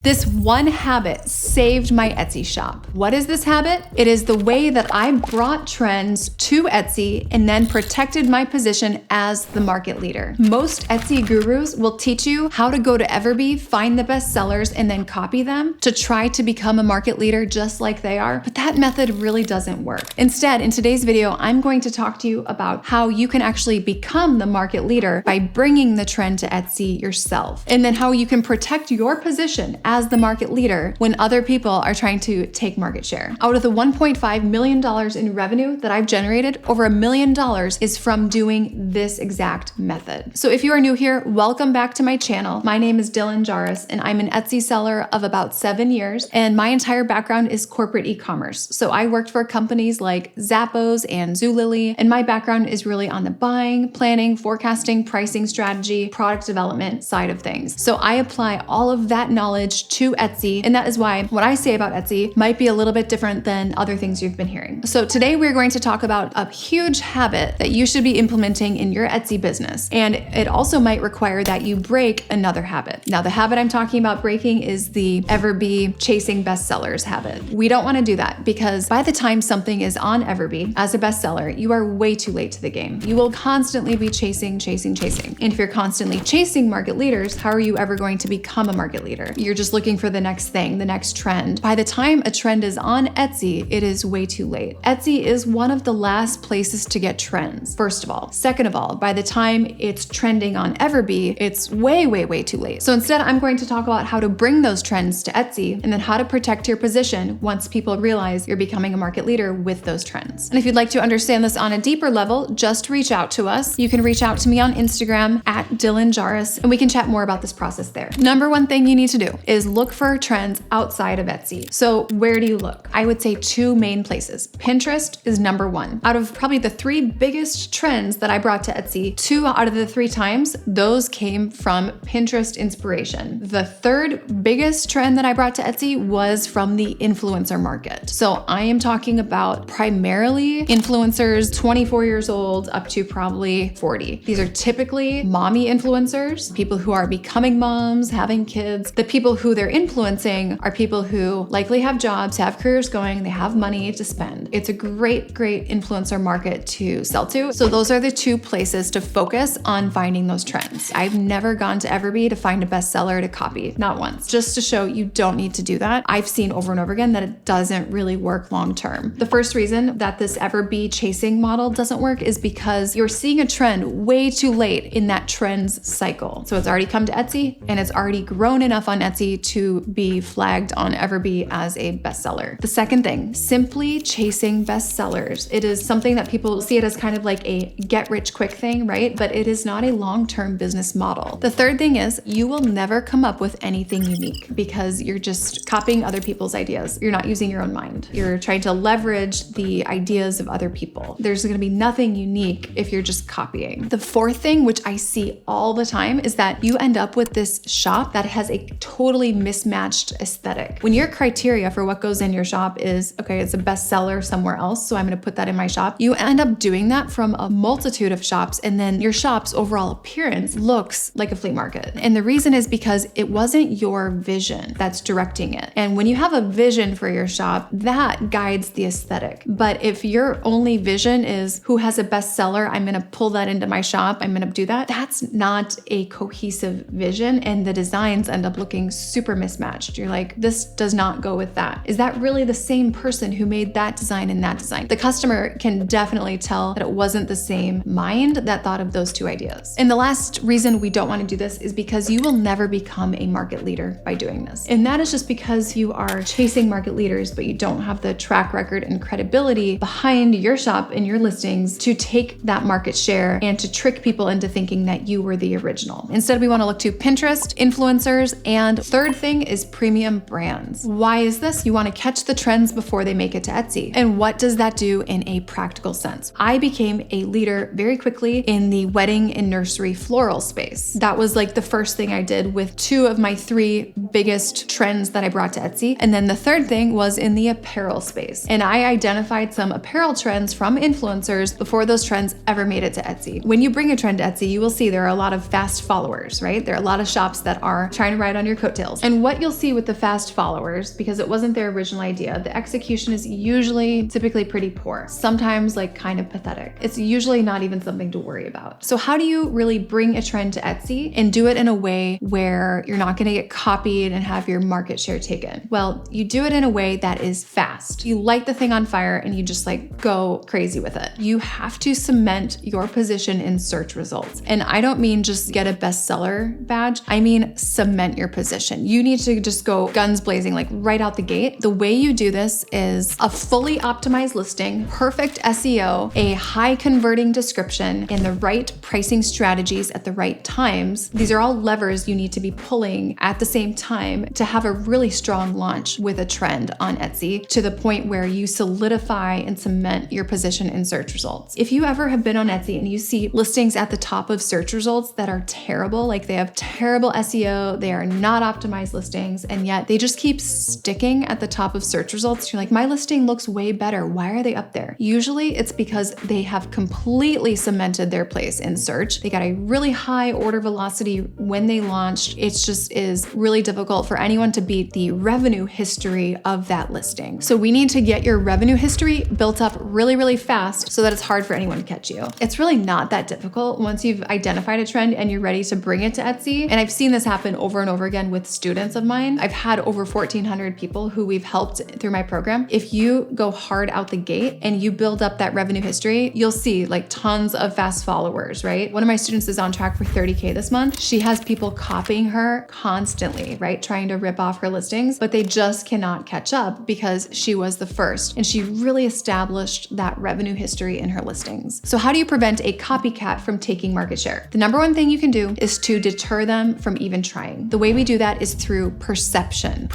This one habit saved my Etsy shop. What is this habit? It is the way that I brought trends to Etsy and then protected my position as the market leader. Most Etsy gurus will teach you how to go to Everbee, find the best sellers, and then copy them to try to become a market leader just like they are, but that method really doesn't work. Instead, in today's video, I'm going to talk to you about how you can actually become the market leader by bringing the trend to Etsy yourself, and then how you can protect your position as the market leader when other people are trying to take market share. Out of the $1.5 million in revenue that I've generated, over $1 million is from doing this exact method. So if you are new here, welcome back to my channel. My name is Dylan Jarrus, and I'm an Etsy seller of about 7 years, and my entire background is corporate e-commerce. So I worked for companies like Zappos and Zulily, and my background is really on the buying, planning, forecasting, pricing strategy, product development side of things. So I apply all of that knowledge to Etsy, and that is why what I say about Etsy might be a little bit different than other things you've been hearing. So today we're going to talk about a huge habit that you should be implementing in your Etsy business, and it also might require that you break another habit. Now, the habit I'm talking about breaking is the Everbee chasing bestsellers habit. We don't want to do that because by the time something is on Everbee as a bestseller, you are way too late to the game. You will constantly be chasing. And if you're constantly chasing market leaders, how are you ever going to become a market leader? You're just looking for the next thing, the next trend. By the time a trend is on Etsy, it is way too late. Etsy is one of the last places to get trends, first of all. Second of all, by the time it's trending on Everbee, it's way too late. So instead, I'm going to talk about how to bring those trends to Etsy and then how to protect your position once people realize you're becoming a market leader with those trends. And if you'd like to understand this on a deeper level, just reach out to us. You can reach out to me on Instagram at Dylan Jarrus, and we can chat more about this process there. Number one thing you need to do is look for trends outside of Etsy. So where do you look? I would say two main places. Pinterest is number one. Out of probably the 3 biggest trends that I brought to Etsy, 2 out of the 3 times, those came from Pinterest inspiration. The 3rd biggest trend that I brought to Etsy was from the influencer market. So I am talking about primarily influencers 24 years old up to probably 40. These are typically mommy influencers, people who are becoming moms, having kids. The people who they're influencing are people who likely have jobs, have careers going, they have money to spend. It's a great influencer market to sell to. So those are the 2 places to focus on finding those trends. I've never gone to Everbee to find a bestseller to copy, not once, just to show you don't need to do that. I've seen over and over again that it doesn't really work long term. The first reason that this Everbee chasing model doesn't work is because you're seeing a trend way too late in that trends cycle. So it's already come to Etsy and it's already grown enough on Etsy to be flagged on Everbee as a bestseller. The second thing, simply chasing bestsellers. It is something that people see it as kind of like a get rich quick thing, right? But it is not a long-term business model. The third thing is you will never come up with anything unique because you're just copying other people's ideas. You're not using your own mind. You're trying to leverage the ideas of other people. There's going to be nothing unique if you're just copying. The fourth thing, which I see all the time, is that you end up with this shop that has a totally mismatched aesthetic. When your criteria for what goes in your shop is, okay, it's a bestseller somewhere else, so I'm going to put that in my shop, you end up doing that from a multitude of shops, and then your shop's overall appearance looks like a flea market. And the reason is because it wasn't your vision that's directing it. And when you have a vision for your shop, that guides the aesthetic. But if your only vision is who has a bestseller, I'm going to pull that into my shop, I'm going to do that, that's not a cohesive vision, and the designs end up looking super mismatched. You're like, this does not go with that. Is that really the same person who made that design and that design? The customer can definitely tell that it wasn't the same mind that thought of those 2 ideas. And the last reason we don't want to do this is because you will never become a market leader by doing this. And that is just because you are chasing market leaders, but you don't have the track record and credibility behind your shop and your listings to take that market share and to trick people into thinking that you were the original. Instead, we want to look to Pinterest, influencers, and third thing is premium brands. Why is this? You want to catch the trends before they make it to Etsy. And what does that do in a practical sense? I became a leader very quickly in the wedding and nursery floral space. That was like the first thing I did with 2 of my 3 biggest trends that I brought to Etsy. And then the third thing was in the apparel space. And I identified some apparel trends from influencers before those trends ever made it to Etsy. When you bring a trend to Etsy, you will see there are a lot of fast followers, right? There are a lot of shops that are trying to ride on your coattails. sales. And what you'll see with the fast followers, because it wasn't their original idea, the execution is usually typically pretty poor, sometimes like kind of pathetic. It's usually not even something to worry about. So how do you really bring a trend to Etsy and do it in a way where you're not gonna get copied and have your market share taken? Well, you do it in a way that is fast. You light the thing on fire and you just like go crazy with it. You have to cement your position in search results. And I don't mean just get a bestseller badge. I mean cement your position. You need to just go guns blazing, like right out the gate. The way you do this is a fully optimized listing, perfect SEO, a high converting description, and the right pricing strategies at the right times. These are all levers you need to be pulling at the same time to have a really strong launch with a trend on Etsy to the point where you solidify and cement your position in search results. If you ever have been on Etsy and you see listings at the top of search results that are terrible, like they have terrible SEO, they are not optimized listings, and yet they just keep sticking at the top of search results, you're like, my listing looks way better. Why are they up there? Usually it's because they have completely cemented their place in search. They got a really high order velocity when they launched. It just is really difficult for anyone to beat the revenue history of that listing. So we need to get your revenue history built up really, really fast so that it's hard for anyone to catch you. It's really not that difficult once you've identified a trend and you're ready to bring it to Etsy. And I've seen this happen over and over again with students of mine. I've had over 1,400 people who we've helped through my program. If you go hard out the gate and you build up that revenue history, you'll see like tons of fast followers, right? One of my students is on track for 30K this month. She has people copying her constantly, right? Trying to rip off her listings, but they just cannot catch up because she was the first and she really established that revenue history in her listings. So how do you prevent a copycat from taking market share? The number one thing you can do is to deter them from even trying. The way we do that is through perception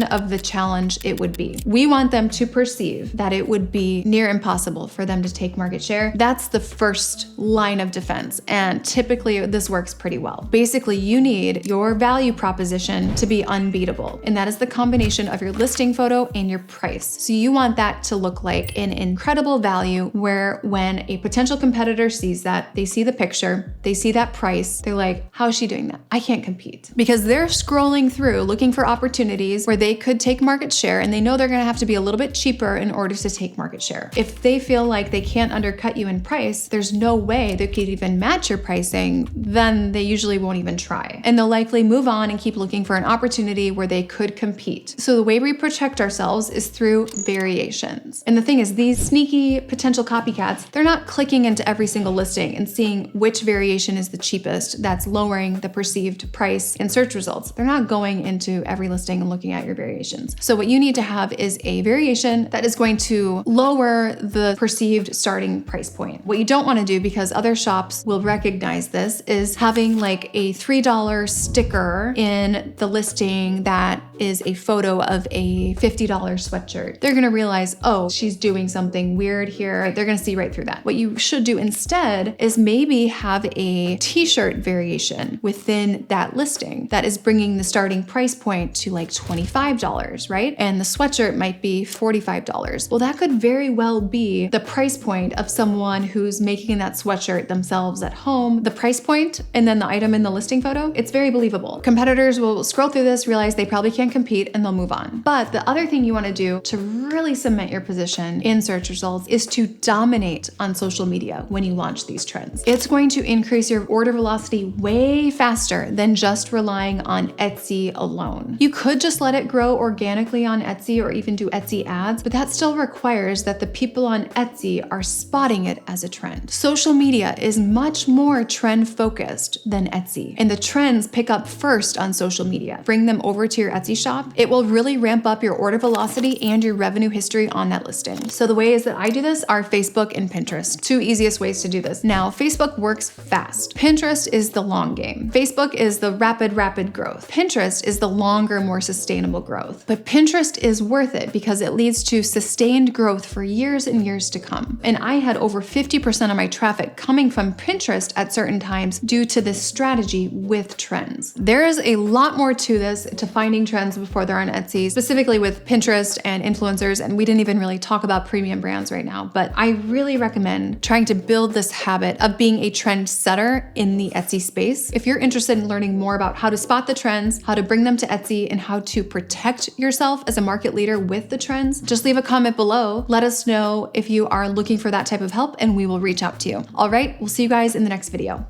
of the challenge it would be. We want them to perceive that it would be near impossible for them to take market share. That's the first line of defense. And typically this works pretty well. Basically, you need your value proposition to be unbeatable. And that is the combination of your listing photo and your price. So you want that to look like an incredible value where when a potential competitor sees that, they see the picture, they see that price, they're like, how is she doing that? I can't compete. Because they're scrolling through looking for opportunities where they could take market share and they know they're gonna have to be a little bit cheaper in order to take market share. If they feel like they can't undercut you in price, there's no way they could even match your pricing, then they usually won't even try. And they'll likely move on and keep looking for an opportunity where they could compete. So the way we protect ourselves is through variations. And the thing is, these sneaky potential copycats, they're not clicking into every single listing and seeing which variation is the cheapest that's lowering the perceived price in search results. They're not going into every listing and looking at your variations. So what you need to have is a variation that is going to lower the perceived starting price point. What you don't want to do, because other shops will recognize this, is having like a $3 sticker in the listing that is a photo of a $50 sweatshirt. They're going to realize, oh, she's doing something weird here. They're going to see right through that. What you should do instead is maybe have a t-shirt variation within that listing that is bringing the starting price point to like $25, right? And the sweatshirt might be $45. Well, that could very well be the price point of someone who's making that sweatshirt themselves at home. The price point and then the item in the listing photo, it's very believable. Competitors will scroll through this, realize they probably can't compete, and they'll move on. But the other thing you want to do to really cement your position in search results is to dominate on social media when you launch these trends. It's going to increase your order velocity way faster than just relying on Etsy alone. You could just let it grow organically on Etsy or even do Etsy ads, but that still requires that the people on Etsy are spotting it as a trend. Social media is much more trend focused than Etsy, and the trends pick up first on social media. Bring them over to your Etsy shop. It will really ramp up your order velocity and your revenue history on that listing. So the ways that I do this are Facebook and Pinterest. Two easiest ways to do this. Now, Facebook works fast. Pinterest is the long game. Facebook is the rapid growth. Pinterest is the longer, more sustainable growth. But Pinterest is worth it because it leads to sustained growth for years and years to come. And I had over 50% of my traffic coming from Pinterest at certain times due to this strategy with trends. There is a lot more to this, to finding trends before they're on Etsy, specifically with Pinterest and influencers. And we didn't even really talk about premium brands right now, but I really recommend trying to build this habit of being a trend setter in the Etsy space. If you're interested in learning more about how to spot the trends trends, how to bring them to Etsy, and how to protect yourself as a market leader with the trends, just leave a comment below. Let us know if you are looking for that type of help and we will reach out to you. All right, we'll see you guys in the next video.